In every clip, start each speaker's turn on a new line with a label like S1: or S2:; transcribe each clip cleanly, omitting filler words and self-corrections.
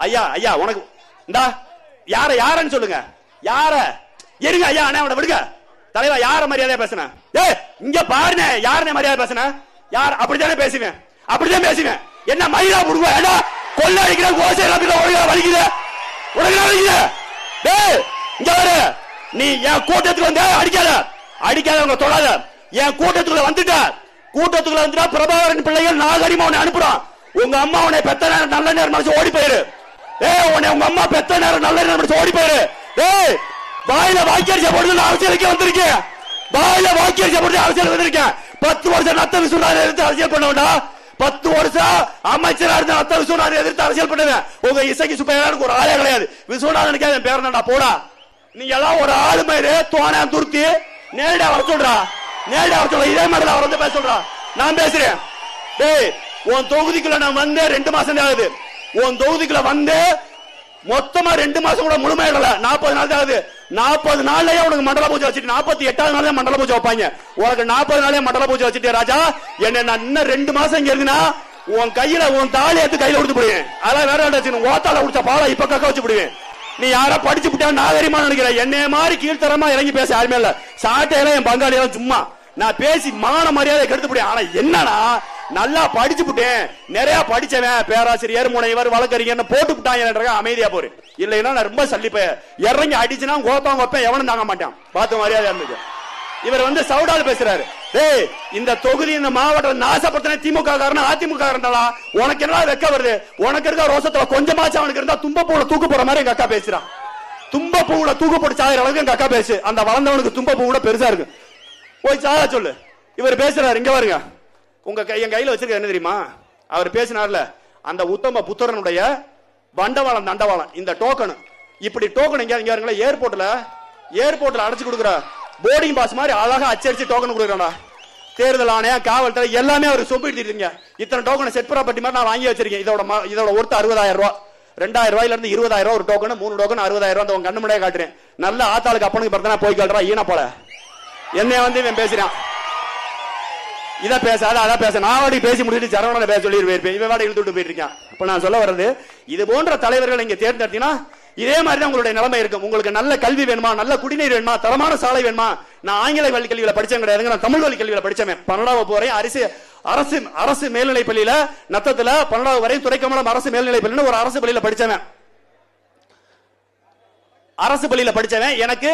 S1: ஐயா ஐயா உனக்கு இந்தா யார யாரன்னு சொல்லுங்க. யார இருங்க ஐயா அண்ணா அவனை விடுங்க. தலைவா யார மரியாதையா பேசுன? இங்க பாருங்க யாருன்னு மரியாதை பேசுன? யார் அப்படித்தானே பேசுவேன், அப்படிதான் பேசுவேன். என்ன மயிலா புடுங்க கொள்ள அடிக்கிற கோசை வலிக்குது வலிக்குது. இங்க வரு, நீ என் கூட்டத்துக்கு வந்து அடிக்காத அடிக்காத உங்க தொடாத. என் கூட்டத்துக்குள்ள வந்துட்ட, கூட்டத்துக்குள்ள வந்துட்டா பிரபாகரன் பிள்ளைகள் நாகரிகமா உன்னை அனுப்புறான். உங்க அம்மா உன்னை பெத்த நேரம் நல்ல நேரம் மனசு ஓடி போயிரு. உன்னை உங்க அம்மா பெத்த நேரம் நல்ல நேரம் மனசு ஓடி போயிரு. வாயில வாக்கியரிசை போட்டு அரசியலுக்கு வந்திருக்கேன். வாயில வாக்கியரிசை போட்டு அரசியல் வந்திருக்கேன். 10 வருஷம் நத்த விசுவனாரை எதிர்த்து அரசியல் பண்ண வேண்டாம். 10 வருஷம் அமைச்சரா இருந்த நத்த விசுவனாரை எதிர்த்து அரசியல் பண்ணுவேன். உங்க இசைக்கு சுப்பையாருக்கு ஒரு ஆளே கிடையாது. விசுவநாதனுக்கு என் பேர் தான்டா போடா. நீங்க எல்லாம் ஒரு ஆளு மாதிரி தோணா துருத்தி நேரடியா வர சொல்றா, நேரடியா வர சொல்ற. இதே மாதிரி அவர் வந்து பேச சொல்றா. நான் பேசுறேன். உன் தொகுதிக்குள்ள நான் வந்து 2 மாசம் தான் ஆகுது. உன் தொகுதிக்குள்ள வந்து மொத்தமா 2 மாசம் கூட முழுமையிடல, 40 நாள் தான் ஆகுது. 40 நாள்லயே உனக்கு மண்டல பூஜை வச்சுட்டு 48வது நாளே மண்டல பூஜை வைப்பாங்க. உனக்கு 40 நாளே மண்டல பூஜை வச்சுட்டு ராஜா என்ன நான் இன்னும் 2 மாசம் இங்க இருக்குன்னா உன் கையில உன் தாலி எடுத்து கையில கொடுத்து போடுவேன். அதெல்லாம் வேற வச்சுக்கணும். ஓத்தால குடிச்ச பாலை இப்ப கக்க வச்சு போடுவேன். நீ யாரா படிச்சு விட்டா நாகரிகமா நினைக்கிற? என்னைய மாதிரி கீழ்த்தரமா இறங்கி பேச யாருமே இல்ல. சாட்டையில என் பங்காளி எல்லாம் சும்மா நான் பேசி மான மரியாதை கெடுத்து போடுவேன். ஆனா என்னன்னா நல்லா படிச்சு விட்டேன், நிறைய படிச்சவன், பேராசிரியர் முனைவர் வழக்கறிஞர் போட்டு விட்டாங்க. அமைதியா போரு. இல்லைன்னா நான் ரொம்ப சல்லிப்ப இறங்கி அடிச்சுனா கோப்பம் கோப்பேன் எவனும் தாங்க மாட்டான். பார்த்து மரியாதை இருந்துச்சு. இவர் வந்து சவுடால் பேசுறாரு. இந்த தொகுதி இந்த மாவட்டம் நாசப்பட்டன திமுக காரன் அதிமுக காரன்டா. உனக்கு என்ன வெக்க வருது? உனக்கு இருக்க ரோசத்துல கொஞ்சமாச்சும் அவனுக்கு இருந்தா தும்பப்பூல தூக்கு போற மாதிரி எங்க அக்கா பேசுறான். தும்பப்பூல தூக்கு போட்டு சாகிற அளவுக்கு எங்க அக்கா பேசு. அந்த வளர்ந்தவனுக்கு தும்பப்பூ கூட பெருசா இருக்கு. போய் சாக சொல்லு. இவர் பேசுறாரு. இங்க பாருங்க, உங்க என் கையில வச்சிருக்க என்ன தெரியுமா? அவர் பேசினார்ல அந்த உத்தம புத்திரனுடைய வண்டவாளம் தண்டவாளம் இந்த டோக்கன். இப்படி டோக்கன் இங்க ஏர்போர்ட்ல அடைச்சு கொடுக்குற போர்டிங் பாஸ் மாதிரி அழகா அச்சடிச்சு டோக்கன் கொடுக்குறா. தேர்தல் ஆணையம் காவல்துறை எல்லாமே அவர் சொம்பிட்டு இத்தனை டோக்கன் செட் ப்ராப்பர்ட்டி மாதிரி நான் வாங்கி வச்சிருக்கேன். இதோட ஒருத்த 60,000 ரூபாய். 2,000 ரூபாயில இருந்து 20,000 ரூபாய் ஒரு டோக்கன், 3 டோக்கன் 60,000 ரூபாய். கண்ணு முன்னாடியே காட்டுறேன். நல்ல ஆத்தாளுக்கு அப்பனுக்கு பார்த்தா போய் காட்டுறா ஈன போல. என்னைய வந்து இவன் பேசுறான். இதை பேசாத அதை பேச நான் வாடி பேசி முடிச்சுட்டு சரவணனை பேச சொல்லி போயிருப்பேன். இவன் வாடி இழுத்துட்டு போயிட்டு இருக்கான். இப்ப நான் சொல்ல வர்றது, இது போன்ற தலைவர்கள் இங்க தேர்ந்தெடுத்தீங்கன்னா இதே மாதிரி தான் உங்களுடைய நிலைமை இருக்கும். உங்களுக்கு நல்ல கல்வி வேணுமா, நல்ல குடிநீர் வேணுமா, தரமான சாலை வேணுமா? நான் ஆங்கில வழி கல்வியில படிச்சேன் கிடையாது, நான் தமிழ் வழி கல்வியில படிச்சேன். 12வது போறேன் அரசு மேல்நிலை பள்ளியில நத்தத்துல 12வது வரை துறைக்கமலம் அரசு மேல்நிலை பள்ளின்னு ஒரு அரசு பள்ளியில படிச்சவன். அரசு பள்ளியில படிச்சவன். எனக்கு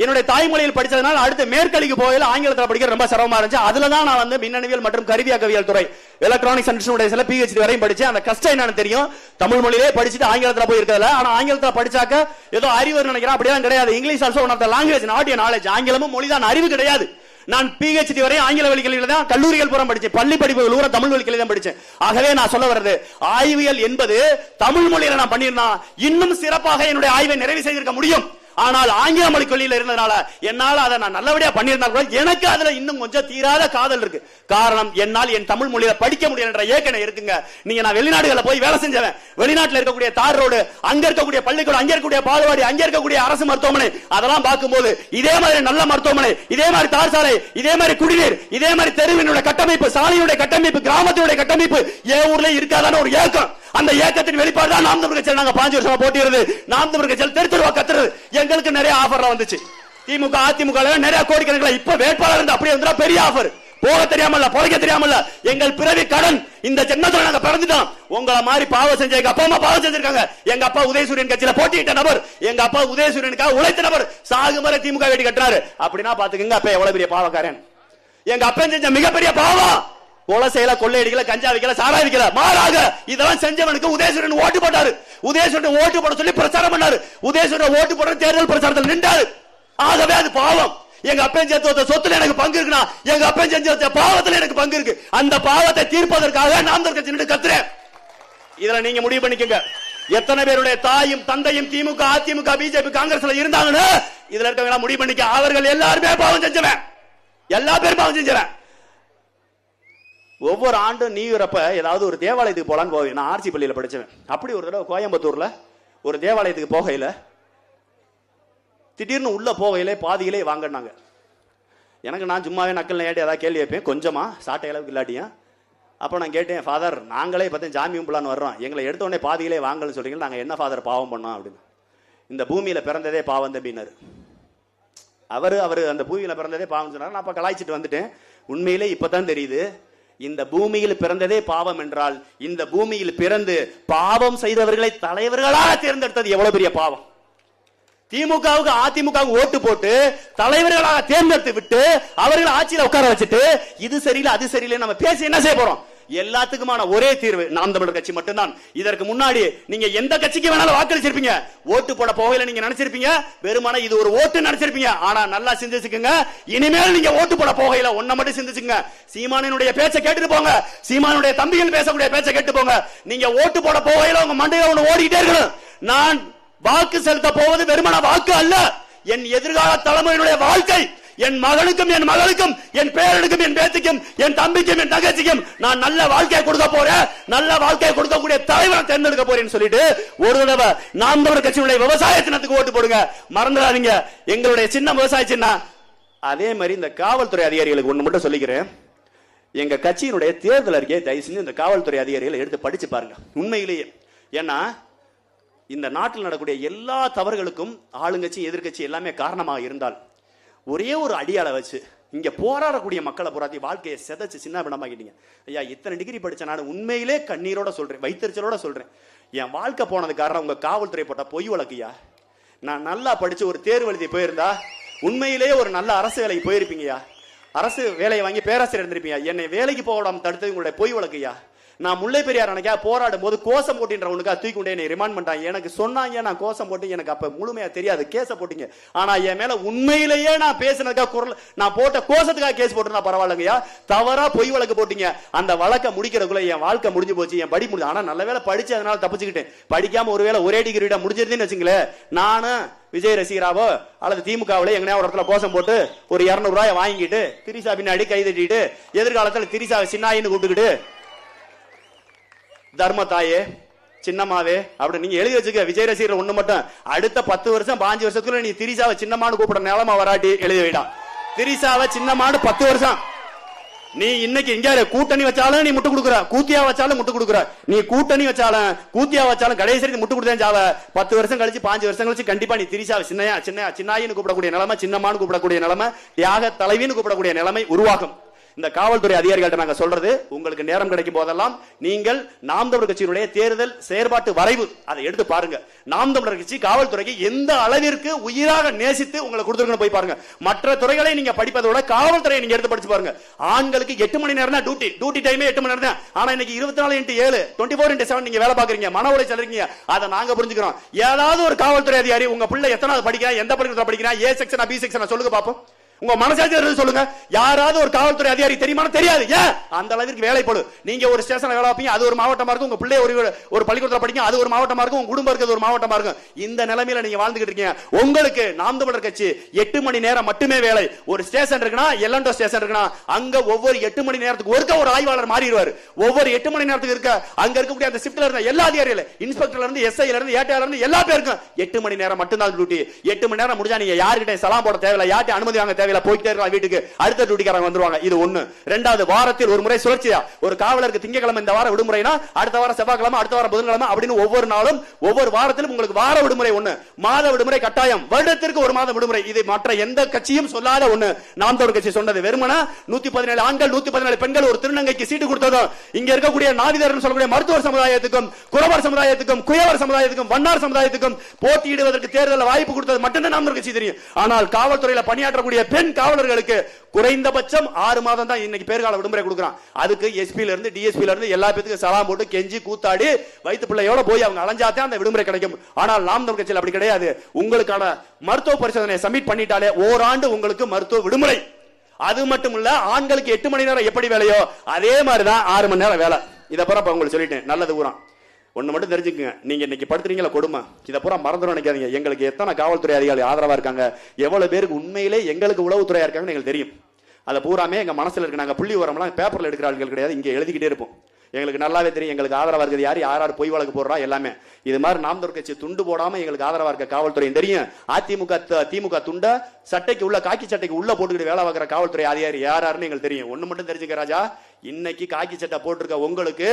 S1: என்னுடைய தாய்மொழியில் படிச்சதுனால அடுத்து மேற்கல்விக்கு போகல ஆங்கிலத்தில் படிக்க ரொம்ப சிரமமா இருந்துச்சு. அதுலதான் நான் வந்து மின்னணுவியல் மற்றும் கருவியாக்கவியல் துறை எலக்ட்ரானிக்ஸ் அண்ட் PhD வரையும் படிச்சேன். அந்த கஷ்டம் என்னன்னு தெரியும். தமிழ் மொழியிலே படிச்சுட்டு ஆங்கிலத்தில் போய் இருக்கல. ஆனா ஆங்கிலத்தில் படிச்சாக்க ஏதோ அறிவு நினைக்கிறேன். அப்படியெல்லாம் கிடையாது. English also one of the language, not a knowledge. ஆங்கிலமும் மொழிதான், அறிவு கிடையாது. நான் PhD வரை ஆங்கில வழி கல்வியில தான், கல்லூரிகள் பூரா படிச்சேன். பள்ளி படிப்பு தமிழ் வழி கல்வி தான் படிச்சேன். ஆகவே நான் சொல்ல வர்றது, ஆய்வியல் என்பது தமிழ் மொழியில நான் பண்ணியிருந்தா இன்னும் சிறப்பாக என்னுடைய ஆய்வை நிறைவு செய்திருக்க முடியும். ஆனால் ஆங்கில மொழி கொள்கையில் இருந்தனால என்னால் அதை நான் நல்லபடியா பண்ணியிருந்தால் எனக்கு அதுல இன்னும் கொஞ்சம் தீராத காதல் இருக்கு. காரணம், என்னால் என் தமிழ் மொழியில படிக்க முடியல என்ற ஏக்கனை இருக்குங்க. நீங்க நான் வெளிநாடுகளில் போய் வேலை செஞ்சவன். வெளிநாட்டில் இருக்கக்கூடிய தார் ரோடு, அங்க இருக்கக்கூடிய பள்ளிக்கூடம், அங்க இருக்கக்கூடிய பால்வாடி, அங்க இருக்கக்கூடிய அரசு மருத்துவமனை, அதெல்லாம் பார்க்கும்போது இதே மாதிரி நல்ல மருத்துவமனை, இதே மாதிரி தார் சாலை, இதே மாதிரி குடிநீர், இதே மாதிரி தெருவினுடைய கட்டமைப்பு, சாலையுடைய கட்டமைப்பு, கிராமத்தினுடைய கட்டமைப்பு என் ஊர்ல இருக்காதான ஒரு ஏக்கம். அந்த ஏக்கத்தின் வெளிப்பாடு தான் நாம் தமிழ் கட்சியில் நாங்க 5 வருஷமா போட்டியிடுறது. நாம் தமிழ் கட்சியில் தெருவா கத்துறது. எங்களுக்கு நிறைய ஆஃபர் வந்துச்சு. திமுக அதிமுக நிறைய கோடிக்கணக்கில் இப்ப வேட்பாளர் இருந்து அப்படியே வந்தா பெரிய ஆஃபர். போக தெரியாமல, பொழைக்க தெரியாமல, எங்கள் பிறவி கடன். இந்த ஜென்மத்துல நாங்க பிறந்துட்டோம். உங்களை மாதிரி பாவம் செஞ்ச எங்க அப்பா அம்மா பாவம் செஞ்சிருக்காங்க. எங்க அப்பா உதயசூரியன் கட்சியில போட்டியிட்ட நபர், எங்க அப்பா உதயசூரியனுக்காக உழைத்த நபர், சாகுமர திமுக வேட்டி கட்டுறாரு. அப்படின்னா பாத்துக்கங்க அப்ப எவ்வளவு பெரிய பாவக்காரன். எங்க அப்பா செஞ்ச மிகப்பெரிய பாவம் கொலை செய்யல, கொள்ளையடிக்கல, கஞ்சா வைக்கல, சாராய வைக்கல. மாறாக இதெல்லாம் செஞ்சவனுக்கு உதயசூரன் ஓட்டு போட்டாரு. உதயசூரன் ஓட்டு போட சொல்லி பிரச்சாரம் பண்ணாரு. உதயசூரன் ஓட்டு போட தேர்தல் பிரச்சாரத்தில் நின்றாரு. ஆகவே அது பாவம். எங்க அப்பன் சேர்த்து சொத்துல எனக்கு பங்கு இருக்குன்னா எங்க அப்பன் செஞ்ச பாவத்துல எனக்கு பங்கு இருக்கு. அந்த பாவத்தை தீர்ப்பதற்காக நாம் தமிழ் கட்சி கத்துறேன். இதுல நீங்க முடிவு பண்ணிக்கங்க. எத்தனை பேருடைய தாயும் தந்தையும் திமுக அதிமுக பிஜேபி காங்கிரஸ்ல இருந்தாங்கன்னு இதுல இருக்கவங்க முடிவு பண்ணிக்க. அவர்கள் எல்லாருமே பாவம் செஞ்சவன். எல்லா பேரும் பாவம் செஞ்சவன். ஒவ்வொரு ஆண்டும் நியூ இயர் அப்ப ஏதாவது ஒரு தேவாலயத்துக்கு போலான்னு போவேன். நான் ஆர்சி பள்ளியில படிச்சவன். அப்படி ஒரு தடவை கோயம்புத்தூர்ல ஒரு தேவாலயத்துக்கு போகையில திடீர்னு உள்ள போகையிலே பாதியிலே வாங்கினாங்க. எனக்கு நான் சும்மாவே நக்கல் ஏட்டி ஏதாவது கேள்வி வைப்பேன், கொஞ்சமா சாட்டை அளவுக்கு இல்லாட்டியும். அப்போ நான் கேட்டேன், ஃபாதர் நாங்களே பார்த்தேன் ஜாமி கும்பலான்னு வர்றோம், எங்களை எடுத்த உடனே பாதியிலே வாங்கன்னு சொல்றீங்க, நாங்கள் என்ன ஃபாதர் பாவம் பண்ணோம் அப்படின்னு. இந்த பூமியில பிறந்ததே பாவம் தம்பினார். அவர் அந்த பூமியில பிறந்ததே பாவம் சொன்னார். நான் அப்போ கலாய்ச்சிட்டு வந்துட்டேன். உண்மையிலே இப்பதான் தெரியுது, இந்த பூமியில் பிறந்ததே பாவம் என்றால் இந்த பூமியில் பிறந்து பாவம் செய்தவர்களை தலைவர்களாக தேர்ந்தெடுத்தது எவ்வளவு பெரிய பாவம். திமுகவுக்கு அதிமுகவுக்கு ஓட்டு போட்டு தலைவர்களாக தேர்ந்தெடுத்து விட்டு அவர்கள் ஆட்சியில் உட்கார வச்சுட்டு இது சரியில்லை அது சரியில்லை நம்ம பேசி என்ன செய்ய போறோம்? எல்லாத்துக்குமான ஒரே தீர்வு நாம் தமிழர் கட்சி மட்டும்தான். இதற்கு முன்னாடி நீங்க எந்த கட்சிக்கு வேணாலும் வாக்களிச்சிருப்பீங்க, ஓட்டு போட போகல நீங்க நினைச்சிருப்பீங்க, வெறுமனே இது ஒரு ஓட்டு நினைச்சிருப்பீங்க. ஆனா நல்லா சிந்திச்சுக்குங்க, இனிமேல் நீங்க ஓட்டு போட போகல ஒன்ன மட்டும் சிந்திச்சுங்க. சீமானுடைய பேச்சை கேட்டுட்டு போங்க, சீமானுடைய தம்பிகள் பேசக்கூடிய பேச்சை கேட்டு போங்க. நீங்க ஓட்டு போட போகல உங்க மண்டையில ஒண்ணு ஓடிக்கிட்டே இருக்கணும், நான் வாக்கு செலுத்த போவது வெறுமன வாக்கு அல்ல, என் எதிர்கால தலைமுறையினுடைய வாழ்க்கை, என் மகனுக்கும் என் மகளுக்கும் என் பேரனுக்கும் என் பேத்திக்கும் என் தம்பிக்கும் என் தங்கச்சிக்கும் நான் நல்ல வாழ்க்கையை கொடுக்க போறேன், நல்ல வாழ்க்கையை கொடுக்கக்கூடிய தலைவரை தேர்ந்தெடுக்க போறேன்னு சொல்லிட்டு ஒரு தடவை நாம் தமிழர் கட்சியினுடைய விவசாய சின்னத்துக்கு ஓட்டு போடுங்க. மறந்துடாதீங்க, எங்களுடைய சின்ன விவசாய சின்னம். அதே மாதிரி இந்த காவல்துறை அதிகாரிகளுக்கு ஒண்ணு மட்டும் சொல்லிக்கிறேன், எங்க கட்சியினுடைய தேர்தல் அறிக்கையை தயவு செஞ்சு இந்த காவல்துறை அதிகாரிகளை எடுத்து படிச்சு பாருங்க. உண்மையிலேயே, ஏன்னா இந்த நாட்டில் நடக்கூடிய எல்லா தவறுகளுக்கும் ஆளுங்கட்சி எதிர்கட்சி எல்லாமே காரணமாக இருந்தால் ஒரே ஒரு அடியாளை வச்சு இங்க போராடக்கூடிய மக்களை புறாத்தி வாழ்க்கையை செதைச்சு சின்ன பின்னமாக்கிட்டீங்க. ஐயா, இத்தனை டிகிரி படிச்ச நான் உண்மையிலே கண்ணீரோட சொல்றேன், வைத்தறிச்சலோட சொல்றேன், என் வாழ்க்கை போனது காரணம் உங்க காவல்துறை போட்ட பொய் வழக்குயா. நான் நல்லா படிச்சு ஒரு தேர்வு எழுதி போயிருந்தா உண்மையிலேயே ஒரு நல்ல அரசு வேலைக்கு போயிருப்பீங்கயா, அரசு வேலையை வாங்கி பேராசிரியர் இருந்திருப்பீங்க. என்னை வேலைக்கு போகாம தடுத்தது உங்களுடைய பொய் வழக்குயா. நான் முல்லை பெரியார் அன்னைக்கா போராடும் போது கோசம் போட்டின்றவனுக்கா தூக்கி கொண்டே என்னை ரிமாண்ட் பண்ணிட்டாங்க. எனக்கு சொன்னாங்க, நான் கோசம் போட்டு எனக்கு அப்ப முழுமையா தெரியாது, கேஸ போட்டீங்க. ஆனா என் மேல உண்மையிலேயே நான் பேசினதுக்காக குரல் நான் போட்ட கோசத்துக்காக கேஸ் போட்டுருந்தா பரவாயில்லைங்கய்யா, தவறா பொய் வழக்கு போட்டீங்க. அந்த வழக்கை முடிக்கிறதுக்குள்ள என் வாழ்க்கை முடிஞ்சு போச்சு, என் படி முடிஞ்சு. ஆனா நல்ல வேலை படிச்சு அதனால தப்பிச்சுக்கிட்டேன். படிக்காம ஒருவேளை ஒரே டிகிரிட முடிஞ்சிருந்தேன்னு வச்சுங்களேன், நானும் விஜய் ரசிகராவோ அல்லது திமுகவில எங்கனையா ஒரு இடத்துல கோஷம் போட்டு ஒரு 200 ரூபாய் வாங்கிட்டு திரிசா பின்னாடி கை தட்டிட்டு எதிர்காலத்தில் திரிசா சின்னாயின்னு கூப்பிட்டுக்கிட்டு தர்மதாயே சின்னமாவே அப்படி நீங்க எழுதி வச்சுக்க. விஜய் ரசிகர் ஒண்ணு மட்டும், அடுத்த 10 வருஷம் 5 வருஷத்துக்குள்ள நீ திரிசாவை சின்னமானு கூப்பிட நிலமா வராட்டி எழுதி வைடா. திரிசாவை சின்னமானு 10 வருஷம் நீ இன்னைக்கு இங்க கூட்டணி வச்சாலும் நீ முட்டு கொடுக்குற, கூத்தியா வச்சாலும் முட்டு கொடுக்குற, நீ கூட்டணி வச்சாலும் கூத்தியா வச்சாலும் கடைசி முட்டு கொடுத்தேன் ஜாவ. 10 வருஷம் கழிச்சு 5 வருஷம் கழிச்சு கண்டிப்பா நீ திரிசாவை சின்னாயின்னு கூப்பிடக்கூடிய நிலைமை, சின்னமானு கூப்பிடக்கூடிய நிலைமை, தியாக தலைவின்னு கூப்பிடக்கூடிய நிலைமை உருவாகும். இந்த காவல்துறை அதிகாரிகள்ட்ட நாங்க சொல்றது, உங்களுக்கு நேரம் கிடைக்கும் போதெல்லாம் நீங்கள் நாம் தமிழர் கட்சியினுடைய தேர்தல் செயற்பாட்டு வரைவு அதை எடுத்து பாருங்க. நாம் தமிழர் கட்சி காவல்துறைக்கு எந்த அளவிற்கு உயிராக நேசித்து உங்களை கொடுத்துருக்கணும் போய் பாருங்க. மற்ற துறைகளை நீங்க படிப்பதோட காவல்துறையை நீங்க எடுத்து படிச்சு பாருங்க. ஆண்களுக்கு 8 மணி நேரம் தான் டியூட்டி டைமே 8 மணி நேரம் தான். ஆனா இன்னைக்கு 24x7 24x7 நீங்க வேலை பாக்குறீங்க, மன உளைச்சல் இருக்கீங்க. அதை நாங்க புரிஞ்சுக்கிறோம். ஏதாவது ஒரு காவல்துறை அதிகாரி உங்க பிள்ளை எத்தனாவது படிக்கிறா, எந்த பள்ளிக்கூடத்துல படிக்கிறா, ஏ செக்ஷனா பி செக்ஷனா சொல்லுங்க பாப்போம். உங்க மனசாட்சி சொல்லுங்க. யாராவது ஒரு காவல்துறை அதிகாரி தெரியுமா? தெரியாது. ஏன்? அந்த அளவிற்கு வேலைப்படு. நீங்க ஒரு ஸ்டேஷன்ல வேலை பார்ப்பீங்க, அது ஒரு மாவட்டமா இருக்கும். உங்க பிள்ளை ஒரு பள்ளிக்கூடத்துல படிக்க, அது ஒரு மாவட்டமா இருக்கும். உங்க குடும்பம் இருக்கிறது ஒரு மாவட்டமா இருக்கும். இந்த நிலைமையில நீங்க வாழ்ந்துகிட்டு இருக்கீங்க. உங்களுக்கு நாம் தமிழர் கட்சி 8 மணி நேரம் மட்டுமே வேலை. ஒரு ஸ்டேஷன் இருக்குன்னா, எல்லண்டோ ஸ்டேஷன் இருக்குன்னா, அங்க ஒவ்வொரு 8 மணி நேரத்துக்கு ஒருக்க ஒரு ஆய்வாளர் மாறிடுவார். ஒவ்வொரு 8 மணி நேரத்துக்கு இருக்க அங்க இருக்கக்கூடிய அந்த ஷிப்ட்ல இருந்த எல்லா அதிகாரிகளும், இன்ஸ்பெக்டர்ல இருந்து எஸ்ஐல இருந்து ஏடிஆர்ல இருந்து எல்லா பேருக்கும் 8 மணி நேரம் மட்டும் தான் டியூட்டி. 8 மணி நேரம் முடிஞ்சா நீங்க யார்கிட்ட சலாம் போட தேவையில்லை, யார்கிட்ட அனுமதி வாங்க தேவையில்லை, போயிட்டே இருக்கலாம் வீட்டுக்கு. அடுத்த டியூட்டிக்காரங்க வந்துருவாங்க. இது ஒண்ணு. ரெண்டாவது, வாரத்தில் ஒரு முறை சுழற்சியா ஒரு காவலருக்கு திங்கக்கிழமை இந்த வாரம் விடுமுறைனா அடுத்த வாரம் செவ்வாய்க்கிழமை, அடுத்த வாரம் புதன்கிழமை அப்படின்னு ஒவ்வொரு நாளும் ஒவ்வொரு வாரத்திலும் உங்களுக்கு வார விடுமுறை ஒண்ணு, மாத விடுமுறை கட்டாயம், வருடத்திற்கு ஒரு மாத விடுமுறை. இது மற்ற எந்த கட்சியும் சொல்லாத ஒண்ணு. நாம் தமிழர் கட்சி சொன்னது. வெறுமனா 117 ஆண்கள் 117 பெண்கள் ஒரு திருநங்கைக்கு சீட்டு கொடுத்ததும் இங்க இருக்கக்கூடிய நாவிதர் சொல்லக்கூடிய மருத்துவர் சமுதாயத்துக்கும், குறவர் சமுதாயத்துக்கும், குயவர் சமுதாயத்துக்கும், வண்ணார் சமுதாயத்துக்கும் போட்டியிடுவதற்கு தேர்தல் வாய்ப்பு கொடுத்தது மட்டும்தான் நாம் தமிழர் கட்சி தெரியும். ஆனால் காவல்துறையில பணியாற்றக்கூடிய பெண் காவலர்களுக்கு குறைந்தபட்சம் 6 மாதம் தான் இன்னைக்கு பேர்கால விடுமுறை கொடுக்குறான். அதுக்கு எஸ்பில இருந்து டிஎஸ்பில இருந்து எல்லா பேத்துக்கும் சலாம் போட்டு கெஞ்சி கூத்தாடி வயிற்று பிள்ளையோட போய் அவங்க அலைஞ்சாதான் அந்த விடுமுறை கிடைக்கும். ஆனால் நாம் தமிழர் கட்சியில் அப்படி கிடையாது. உங்களுக்கான மருத்துவ பரிசோதனை சப்மிட் பண்ணிட்டாலே ஓராண்டு உங்களுக்கு மருத்துவ விடுமுறை. அது மட்டும் இல்ல, ஆண்களுக்கு 8 மணி நேரம் எப்படி வேலையோ அதே மாதிரிதான் 6 மணி நேரம் வேலை. இதை பூரா உங்களுக்கு சொல்லிட்டேன். நல்லது பூரா ஒண்ணு மட்டும் தெரிஞ்சுக்குங்க, நீங்க இன்னைக்கு படுத்துறீங்களா கொடுமை, இதை பூரா மறந்துடும் நினைக்காதீங்க. எங்களுக்கு எத்தனை காவல்துறை அதிகாரி ஆதரவா இருக்காங்க, எவ்வளவு பேருக்கு உண்மையிலே எங்களுக்கு உளவுத்துறையா இருக்காங்கன்னு எங்களுக்கு தெரியும். அதை பூராமே எங்க மனசுல இருக்கு. நாங்க புள்ளி உரம்லாம் பேப்பர்ல எடுக்கிற ஆட்கள் கிடையாது, இங்க எழுதிக்கிட்டே இருப்போம். எங்களுக்கு நல்லாவே தெரியும் எங்களுக்கு ஆதரவா இருக்கிறது யார், யார் பொய் வழக்கு போடுறா எல்லாமே. இது மாதிரி நாம் தமிழர் கட்சி துண்டு போடாம எங்களுக்கு ஆதரவா இருக்க காவல்துறையும் தெரியும். திமுக துண்ட சட்டைக்கு உள்ள காக்கி சட்டைக்கு உள்ள போட்டுக்கிட்டு வேலை பார்க்குற காவல்துறை அதிகாரி யாருன்னு எங்களுக்கு தெரியும். ஒண்ணு மட்டும் தெரிஞ்சுக்க ராஜா, இன்னைக்கு காக்கி சட்டை போட்டிருக்க உங்களுக்கு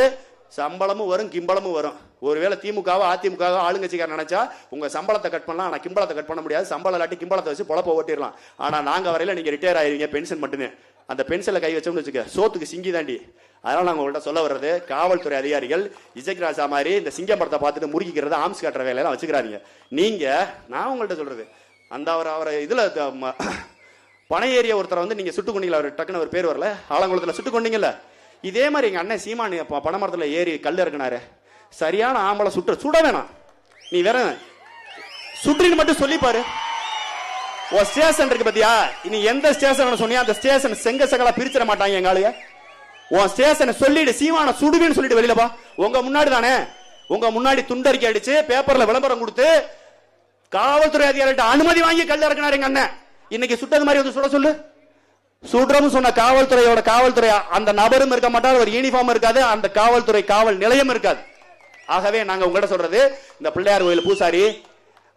S1: சம்பளமும் வரும் கிம்பளமும் வரும். ஒருவேளை திமுகவோ அதிமுகவோ ஆளுங்கட்சிக்கார நினைச்சா உங்க சம்பளத்தை கட் பண்ணலாம், ஆனா கிம்பளத்தை கட் பண்ண முடியாது. சம்பளம் இல்லாட்டி கிம்பளத்தை வச்சு பொழப்ப ஓட்டிடலாம். ஆனா நாங்க வரையில நீங்க ரிட்டையர் ஆயிருவீங்க, பென்ஷன் மட்டுமே. அந்த பென்ஷன்ல கை வச்சோம்னு வச்சுக்க சோத்துக்கு சிங்கி தாண்டி. அதனால நாங்க உங்கள்கிட்ட சொல்ல வர்றது, காவல்துறை அதிகாரிகள் இசைக் ராசா மாதிரி இந்த சிங்கம் படத்தை பார்த்துட்டு முறுக்கிக்கிறது, ஆம்ஸ் காட்டுற வேலையெல்லாம் வச்சுக்கிறாதீங்க. நீங்க நான் உங்கள்கிட்ட சொல்றது, அந்த அவரை இதுல பனை ஏறிய ஒருத்தரை வந்து நீங்க சுட்டு கொண்டீங்களா, அவர் டக்குன்னு ஒரு பேர் வரல, ஆலங்குளத்துல சுட்டு கொண்டீங்கல்ல. இதே மாதிரி எங்க அண்ணன் சீமான் பனைமரத்துல ஏறி கல் இறக்குனாரு. சரியான ஆம்பளை சுட வேணாம், நீ வேற சுற்றின்னு மட்டும் சொல்லிப்பாரு. ஒரு ஸ்டேஷன் இருக்கு பத்தியா, நீ எந்த ஸ்டேஷன் சொன்னியா அந்த ஸ்டேஷன் செங்க சகலா பிரிச்சிட மாட்டாங்க எங்க ஆளுங்க. உன் ஸ்டேஷனை சொல்லிடு, சீமான சுடுவின்னு சொல்லிட்டு வெளியிலப்பா. உங்க முன்னாடி தானே, உங்க முன்னாடி துண்டறிக்கை அடிச்சு பேப்பர்ல விளம்பரம் கொடுத்து காவல்துறை அதிகாரிகிட்ட அனுமதி வாங்கி கல் இறக்குனாரு எங்க அண்ணன். இன்னைக்கு சுட்டது மாதிரி வந்து சுட சொல்லு. சுடுறோம் சொன்ன காவல்துறை அந்த நபரும் இருக்க மாட்டார், ஒரு யூனிஃபார்ம் இருக்காது, அந்த காவல்துறை காவல் நிலையம் இருக்காது. ஆகவே நாங்க உங்கள்கிட்ட சொல்றது, இந்த பிள்ளையார் கோயில் பூசாரி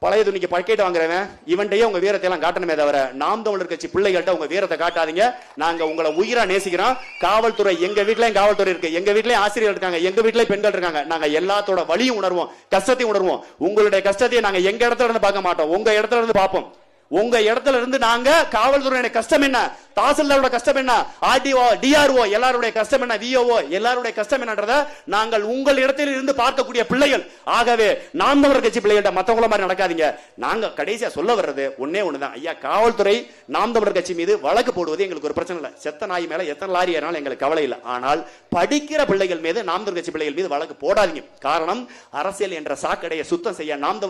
S1: பழைய துணிக்கு பக்கெட் வாங்குறவன் இவன்டையே உங்க வீரத்தை எல்லாம் காட்டணுமே தவிர நாம் தமிழர் கட்சி பிள்ளைகள்ட்ட உங்க வீரத்தை காட்டாதீங்க. நாங்க உங்களை உயிரா நேசிக்கிறோம். காவல்துறை எங்க வீட்லயும் காவல்துறை இருக்கு, எங்க வீட்லயும் ஆசிரியர் இருக்காங்க, எங்க வீட்லயும் பெண்கள் இருக்காங்க. நாங்க எல்லாத்தோட வலியும் உணர்வோம், கஷ்டத்தையும் உணர்வோம். உங்களுடைய கஷ்டத்தையும் நாங்க எங்க இடத்துல இருந்து பார்க்க மாட்டோம், உங்க இடத்துல இருந்து பார்ப்போம். உங்க இடத்துல இருந்து நாங்க காவல்துறையோட கஷ்டம் என்ன, தாசில்தாரோட கஷ்டம் என்ன, ஆர்டிஓ டிஆர்ஓ எல்லாருடைய கஷ்டம் என்ன, விஓஓ எல்லாருடைய கஷ்டம் என்னன்றத நாங்கள் உங்கள் இடத்தில் இருந்து பார்க்கக்கூடிய பிள்ளைகள். ஆகவே நாம் தமிழர் கட்சி பிள்ளைகள்ட்ட மத்தவங்கள மாதிரி நடக்காதீங்க. நாங்க கடைசியா சொல்ல வர்றது ஒன்னே ஒண்ணுதான், ஐயா காவல்துறை நாம் தமிழர் கட்சி மீது வழக்கு போடுவது எங்களுக்கு ஒரு பிரச்சனை இல்லை. செத்த நாய் மேல எத்தனை லாரி ஏறினாலும் எங்களுக்கு கவலை இல்லை. ஆனால் படிக்கிற பிள்ளைகள் மீது, நாம் தமிழர் கட்சி பிள்ளைகள் மீது வழக்கு போடாதீங்க. காரணம், அரசியல் என்ற சாக்கடையை சுத்தம் செய்ய நாம்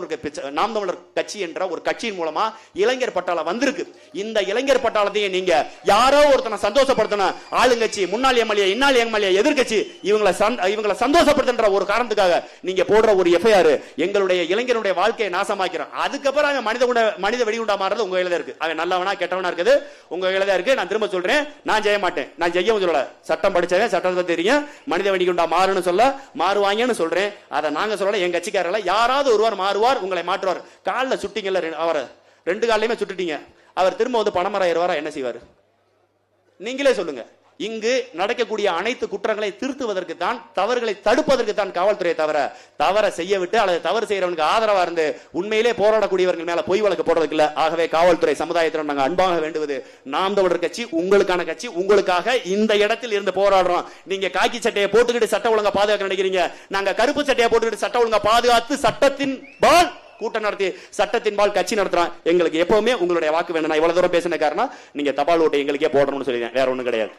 S1: தமிழர் கட்சி என்ற ஒரு கட்சியின் மூலமா இளைஞர் பட்டாளம் வந்திருக்கு. இந்த இளைஞர் பட்டாளத்தையே நீங்க யாரோ ஒருத்தனை சந்தோஷப்படுத்தணும், ஆளுங்கட்சி, முன்னாள் எம்எல்ஏ, இன்னாள் எம்எல்ஏ, எதிர்கட்சி, இவங்களை சந்தோஷப்படுத்துற ஒரு காரணத்துக்காக நீங்க போடுற ஒரு எஃப்ஐஆர் எங்களுடைய இளைஞருடைய வாழ்க்கையை நாசமாக்கிறோம். அதுக்கப்புறம் மனித வெடிகுண்டா மாறுறது உங்க கையில இருக்கு. அவன் நல்லவனா கெட்டவனா இருக்குது உங்க கையில தான் இருக்கு. நான் திரும்ப சொல்றேன், நான் செய்ய மாட்டேன், நான் செய்யவும் சொல்லல. சட்டம் படிச்சவன் சட்டத்தை தெரியும், மனித வெடிகுண்டா மாறுன்னு சொல்ல மாறுவாங்கன்னு சொல்றேன். அதை நாங்க சொல்லல, எங்க கட்சிக்காரல யாராவது ஒருவர் மாறுவார், உங்களை மாற்றுவார். காலில் சுட்டிங்கல்ல, அவரை 2 காலையுமே சுட்டுட்டீங்க, அவர் திரும்ப வந்து பணமரம் ஏறுவாரா, என்ன செய்வார் நீங்களே சொல்லுங்க. இங்கு நடக்கக்கூடிய அனைத்து குற்றங்களை திருத்துவதற்கு தான், தவறுகளை தடுப்பதற்கு தான் காவல்துறையை தவிர தவற செய்ய விட்டு அல்லது தவறு செய்யறவனுக்கு ஆதரவா இருந்து உண்மையிலே போராடக்கூடியவர்கள் மேல பொய் வழக்கு போடுறதுக்கு இல்ல. ஆகவே காவல்துறை சமுதாயத்திடம் நாங்கள் அன்பாக வேண்டுவது, நாம் தமிழர் கட்சி உங்களுக்கான கட்சி, உங்களுக்காக இந்த இடத்தில் இருந்து போராடுறோம். நீங்க காக்கி சட்டையை போட்டுக்கிட்டு சட்ட ஒழுங்கா பாதுகாக்க நினைக்கிறீங்க, நாங்க கருப்பு சட்டையை போட்டுக்கிட்டு சட்ட ஒழுங்கா பாதுகாத்து சட்டத்தின் பால் கூட்டம் நடத்தி சட்டத்தின் பால் கட்சி நடத்துறோம். எங்களுக்கு எப்பவுமே உங்களுடைய வாக்கு வேணும். நான் இவ்வளவு தூரம் பேசின காரணம், நீங்க தபால் ஓட்டை எங்களுக்கே போடணும்னு சொல்லிடுறேன், வேற ஒண்ணும் கிடையாது.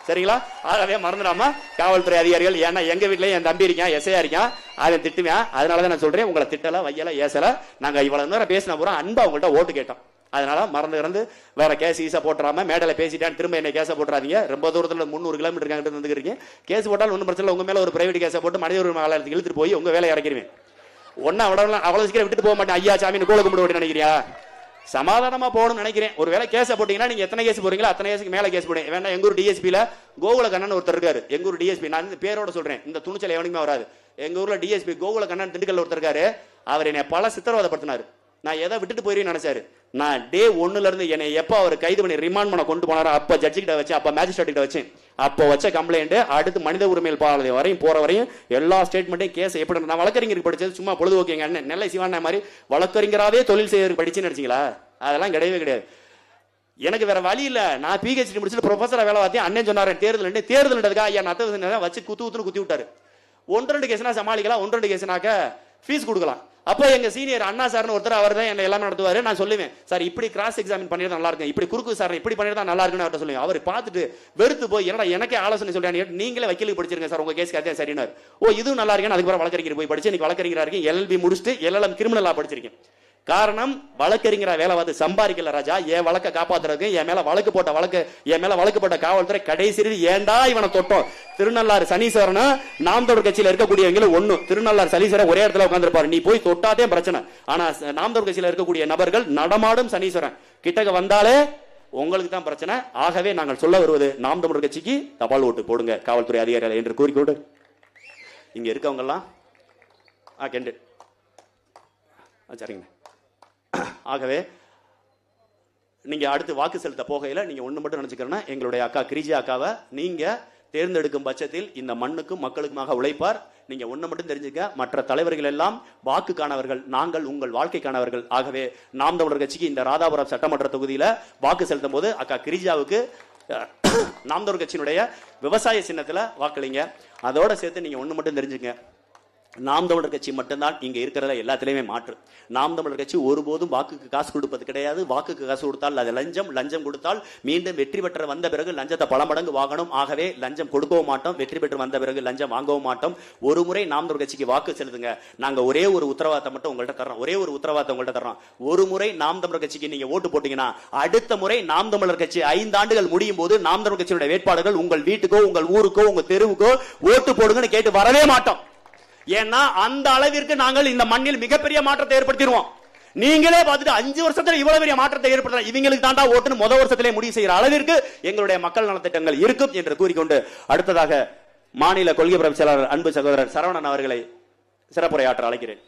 S1: சரிங்களா? ஆகவே மறந்துடாம காவல்துறை அதிகாரிகள், ஏன்னா எங்க வீட்லயும் என் தம்பி இருக்கான், எஸ்ஐயா இருக்கான், அதை திட்டுவேன். அதனாலதான் நான் சொல்றேன், உங்களை திட்டல வையல ஏசல. நாங்க இவ்வளவு நேரம் பேசின பூரா அன்பா உங்கள்கிட்ட ஓட்டு கேட்டோம். அதனால மறந்து வேற கேஸ் ஈஸா போட்டுறாம மேடல பேசிட்டான்னு திரும்ப என்ன கேஸை போட்டுறாதீங்க. ரொம்ப தூரத்துல 300 கிலோமீட்டர் வந்துருக்கீங்க. கேஸ் போட்டாலும் ஒன்றும் பிரச்சனை, உங்க மேல ஒரு பிரைவேட் கேஸை போட்டு மனித உரிமை ஆலயத்துக்கு இழுத்துட்டு போய் உங்க வேலை இறக்கிடுவேன். ஒன்னா அவ்வளவு சீக்கிரம் விட்டுட்டு போக மாட்டேன். ஐயா சாமி கோல கும்பிட்டு நினைக்கிறியா? சமாதானமா போகணும்னு நினைக்கிறேன். ஒரு வேலை கேஸ போட்டீங்கன்னா நீங்க எத்தனை கேஸ் போறீங்களோ அத்தனை கேஸுக்கு மேல கேஸ் போடுங்க. வேணா எங்க ஊர் டிஎஸ்பில கோகுல கண்ணன் ஒருத்தர் இருக்காரு. எங்க ஊர் டிஎஸ்பி, நான் இந்த பேரோட சொல்றேன், இந்த துணிச்சல் எவனுக்குமே வராது. எங்க ஊர்ல டிஎஸ்பி கோகுல கண்ணன் திண்டுக்கல்ல ஒருத்தர் இருக்காரு. அவர் என்னை பல சித்திரவதைப்படுத்தினாரு. நான் எதை விட்டுட்டு போயிருன்னு நினைச்சாரு. நான் டே 1ல இருந்து என்னை எப்ப அவர் கைது பண்ணி ரிமாண்ட் பண்ண கொண்டு போனாரோ அப்ப ஜட்ஜி கிட்ட வச்சு, அப்ப மேஜிஸ்ட்ரேட் கிட்ட வச்சு, அப்போ வச்ச கம்ப்ளைண்ட் அடுத்து மனித உரிமையில் பாலம் வரையும் போற வரையும் எல்லா ஸ்டேட்மெண்ட்டையும் கேஸ் எப்படி, நான் வழக்கறிஞருக்கு படிச்சது சும்மா பொழுதுபோக்கு. எங்க அண்ணன் நெல்லை சிவான மாதிரி வழக்கறிஞராவே தொழில் செய்யறதுக்கு படிச்சுன்னு நினைச்சீங்களா? அதெல்லாம் கிடையவே கிடையாது. எனக்கு வேற வழி இல்ல. நான் பிஹெச்டி முடிச்சுட்டு ப்ரொஃபஸரா வேலை பார்த்தேன். அண்ணன் சொன்னாரு தேர்தல் ஐயா நத்த வச்சு குத்தி விட்டாரு. 1-2 கேஸ்னா சமாளிக்கலாம், 1-2 கேஸ்னாக்க ஃபீஸ் கொடுக்கலாம். அப்போ எங்க சீனியர் அண்ணா சார்னு ஒருத்தர், அவர் தான் என்ன எல்லாமே நடத்துவாரு. நான் சொல்லுவேன், சார் இப்படி கிராஸ் எக்ஸாமின் பண்ணிருந்தா நல்லா இருக்கும், இப்படி குறுக்கு சார் இப்படி பண்ணிருந்தா நல்லா இருக்குன்னு அவர்கிட்ட சொல்லுவேன். அவர் பார்த்துட்டு வெறுத்து போய், என்னடா எனக்கே ஆலோசனை சொல்றேன், நீங்களே வக்கீலுக்கு படிச்சிருங்க சார், உங்க கேஸ்க்கு அதே சரினார். ஓ இதுவும் நல்லா இருக்கேன். அதுக்கப்புறம் வழக்கறிஞர் போய் படிச்சு இன்னைக்கு வழக்கறிஞரா இருக்கேன். எல்எல்பி முடிச்சுட்டு எல்எல்எம் கிரிமினலா படிச்சிருக்கேன். காரணம், வழக்கறிஞரா வேலை பார்த்து சம்பாதிக்கல ராஜா. என் வழக்க காப்பாத்துறதுக்கு என் மேல வழக்கு போட்ட காவல்துறை கடைசி ஏண்டா இவனை தொட்டோம். திருநள்ளாறு சனீஸ்வரன் நாம் தமிழர் கட்சியில இருக்கக்கூடியவங்களும் ஒண்ணு. திருநள்ளாறு சனீஸ்வரன் ஒரே இடத்துல உட்கார்ந்துருப்பாரு, நீ போய் தொட்டாதே பிரச்சனை. ஆனா நாம் தமிழர் கட்சியில இருக்கக்கூடிய நபர்கள் நடமாடும் சனீஸ்வரன் கிட்டக்க வந்தாலே உங்களுக்கு தான் பிரச்சனை. ஆகவே நாங்கள் சொல்ல வருவது, நாம் தமிழர் கட்சிக்கு தபால் ஓட்டு போடுங்க காவல்துறை அதிகாரிகள் என்று கூறிக்கொண்டு, இங்க இருக்கவங்க எல்லாம் சரிங்க. ஆகவே நீங்க அடுத்து வாக்கு செலுத்த போகையில நீங்க ஒண்ணு மட்டும் நினைச்சுக்கிறேன்னா, எங்களுடைய அக்கா கிரிஜி அக்காவை நீங்க தேர்ந்தெடுக்கும் பட்சத்தில் இந்த மண்ணுக்கும் மக்களுக்குமாக உழைப்பார். நீங்க ஒண்ணு மட்டும் தெரிஞ்சுக்க, மற்ற தலைவர்கள் எல்லாம் வாக்குக்கானவர்கள், நாங்கள் உங்கள் வாழ்க்கைக்கானவர்கள். ஆகவே நாம் தமிழர் கட்சிக்கு இந்த ராதாபுரம் சட்டமன்ற தொகுதியில வாக்கு செலுத்தும் போது அக்கா கிரிஜாவுக்கு நாம் தமிழர் கட்சியினுடைய விவசாய சின்னத்துல வாக்களிங்க. அதோட சேர்த்து நீங்க ஒண்ணு மட்டும் தெரிஞ்சுங்க, நாம் தமிழர் கட்சி மட்டும்தான் இங்க இருக்கிறத எல்லாத்திலையுமே மாற்று. நாம் தமிழர் கட்சி ஒருபோதும் வாக்குக்கு காசு கொடுப்பது கிடையாது. வாக்குக்கு காசு கொடுத்தால் அது லஞ்சம், லஞ்சம் கொடுத்தால் மீண்டும் வெற்றி பெற்ற வந்த பிறகு லஞ்சத்தை பல மடங்கு வாங்கணும். ஆகவே லஞ்சம் கொடுக்கவும் மாட்டோம், வெற்றி பெற்று வந்த பிறகு லஞ்சம் வாங்கவும் மாட்டோம். ஒரு முறை நாம் தமிழர் கட்சிக்கு வாக்கு செலுத்துங்க. நாங்க ஒரே ஒரு உத்தரவாதத்தை மட்டும் உங்கள்கிட்ட தர்றோம், ஒரே ஒரு உத்தரவாதத்தை உங்கள்கிட்ட தர்றோம். ஒரு முறை நாம் தமிழர் கட்சிக்கு நீங்க ஓட்டு போட்டீங்கன்னா அடுத்த முறை நாம் தமிழர் கட்சி 5 ஆண்டுகள் முடியும் போது நாம் தமிழர் கட்சியுடைய வேட்பாளர்கள் உங்கள் வீட்டுக்கோ உங்கள் ஊருக்கோ உங்க தெருவுக்கோ ஓட்டு போடுங்கன்னு கேட்டு வரவே மாட்டோம். ஏன்னா அந்த அளவிற்கு நாங்கள் இந்த மண்ணில் மிகப்பெரிய மாற்றத்தை ஏற்படுத்திடுவோம். நீங்களே பார்த்துட்டு 5 வருஷத்துல இவ்வளவு பெரிய மாற்றத்தை ஏற்படுத்த இவங்களுக்கு தாண்டா ஓட்டுன்னு முதல் வருஷத்திலே முடிவு செய்கிற அளவிற்கு எங்களுடைய மக்கள் நலத்திட்டங்கள் இருக்கும் என்று கூறிக்கொண்டு அடுத்ததாக மாநில கொள்கை பரப்பு செயலாளர் அன்பு சகோதரர் சரவணன் அவர்களை சிறப்புரையாற்ற அழைக்கிறேன்.